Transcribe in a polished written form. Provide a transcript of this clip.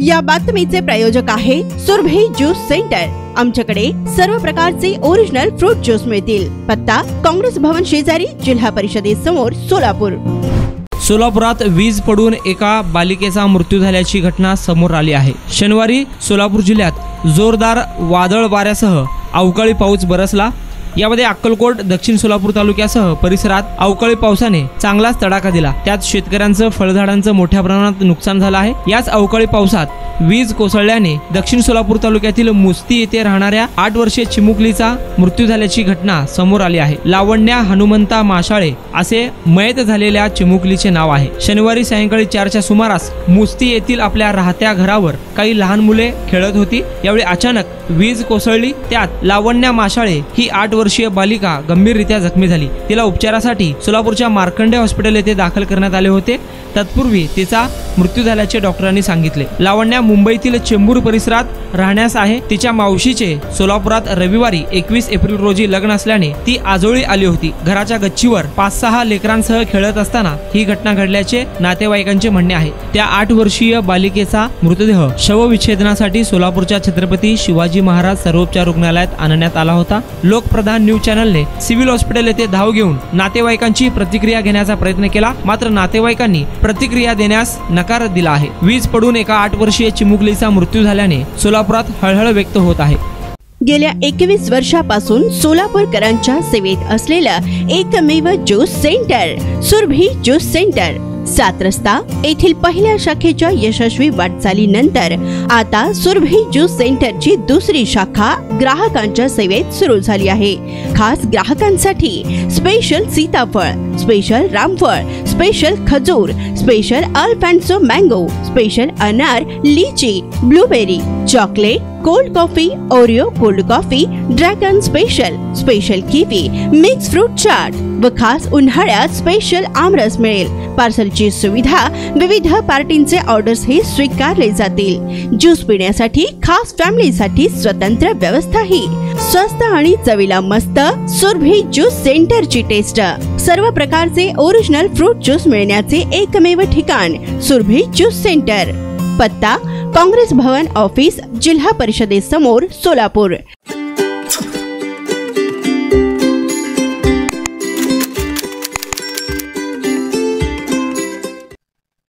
या बातमीचे प्रायोजक आहे सुरभी ज्यूस सेंटर। आमच्याकडे सर्व प्रकारचे ओरिजिनल फ्रूट ज्यूस मिळतील। पत्ता काँग्रेस भवन शेजारी, जिल्हा परिषदेसमोर, सोलापूर। सोलापुरात वीज पडून एका बालिकेचा मृत्यू झाल्याची घटना समोर आली आहे। शनिवारी सोलापूर जिल्ह्यात जोरदार वादळ वाऱ्यासह अवकाळी पाऊस बरसला। यामध्ये अक्कलकोट, दक्षिण सोलापूर तालुक्यासह परिसरात अवकाळी पावसाने चांगलाच तडाखा दिला। त्यात शेतकऱ्यांचं, फळझाडांचं मोठ्या प्रमाणात नुकसान झालं आहे। याच अवकाळी पावसात वीज कोसळल्याने दक्षिण सोलापूर तालुक्यातील मुस्ती येथे राहणाऱ्या 8 वर्षीय चिमुकलीचा मृत्यू झाल्याची घटना समोर आली आहे। लावण्या हनुमंता माशाळे असे मयत झालेल्या चिमुकलीचे नाव आहे। शनिवारी सायंकाळी 4च्या सुमारास मुस्ती येथील आपल्या राहत्या घरावर काही लहान मुले खेळत होती। यावेळी अचानक वीज कोसळली। त्यात लावण्या माशाळे ही 8 वर्षीय बालिका गंभीररित्या जखमी झाली। तिला उपचारासाठी सोलापूरच्या मार्कंडे हॉस्पिटल येथे दाखल करण्यात आले होते। तत्पूर्वी तिचा मृत्यू झाल्याचे डॉक्टरांनी सांगितले। लावण्या मुंबईतील चेंबूर परिसरात राहण्यास आहे। तिच्या मावशीचे सोलापुरात रविवारी 21 एप्रिल रोजी लग्न असल्याने ती आजोळी आली होती। घराच्या गच्चीवर 5-6 लेकरांसह खेळत असताना ही घटना घडल्याचे नातेवाईकांचे म्हणणे आहे। त्या 8 वर्षीय बालिकेचा मृतदेह शवविच्छेदनासाठी सोलापूरच्या छत्रपती शिवाजी महाराज सर्वोपचार रुग्णालयात आणण्यात आला होता। लोकप्रधान न्यूज चॅनलने सिव्हिल हॉस्पिटल येथे धाव घेऊन नातेवाईकांची प्रतिक्रिया घेण्याचा प्रयत्न केला, मात्र नातेवाईकांनी प्रतिक्रिया देण्यास नकार दिला आहे। वीज पडून एका 8 वर्षीय चिमुकलीचा मृत्यू झाल्याने सोलापुरात हळहळ व्यक्त होत आहे। गेल्या 21 वर्षापासून सोलापूरकरांच्या सेवेत असलेलं एकमेव juice centre Surabhi juice centre, 7 रस्ता येथील पहिल्या शाखेच्या यशस्वी वाटचालीनंतर आता सुरभी ज्यूस सेंटरची दुसरी शाखा ग्राहकांच्या सेवेत सुरू झाली आहे। खास ग्राहकांसाठी स्पेशल सीताफळ, स्पेशल रामफळ, स्पेशल खजूर, स्पेशल अल्फान्सो मँगो, स्पेशल अनार, लीची, blueberry, chocolate, cold coffee, Oreo cold coffee, dragon special, special kiwi, mix fruit chaat व खास उन्हाळ्यात स्पेशल आमरस मिळेल। पार्सलची सुविधा, विविध पार्टींचे ऑर्डर्स हे स्वीकारले जातील। ज्यूस पिण्यासाठी खास फॅमिलीसाठी स्वतंत्र व्यवस्थाही। स्वस्त आणि चवीला मस्त सुरभी ज्यूस सेंटरची टेस्ट। सर्व प्रकारचे ओरिजिनल फ्रूट ज्यूस मिळण्याचे एकमेव ठिकाण सुरभी ज्यूस सेंटर। पत्ता काँग्रेस भवन ऑफिस, जिल्हा परिषदेसमोर, सोलापूर।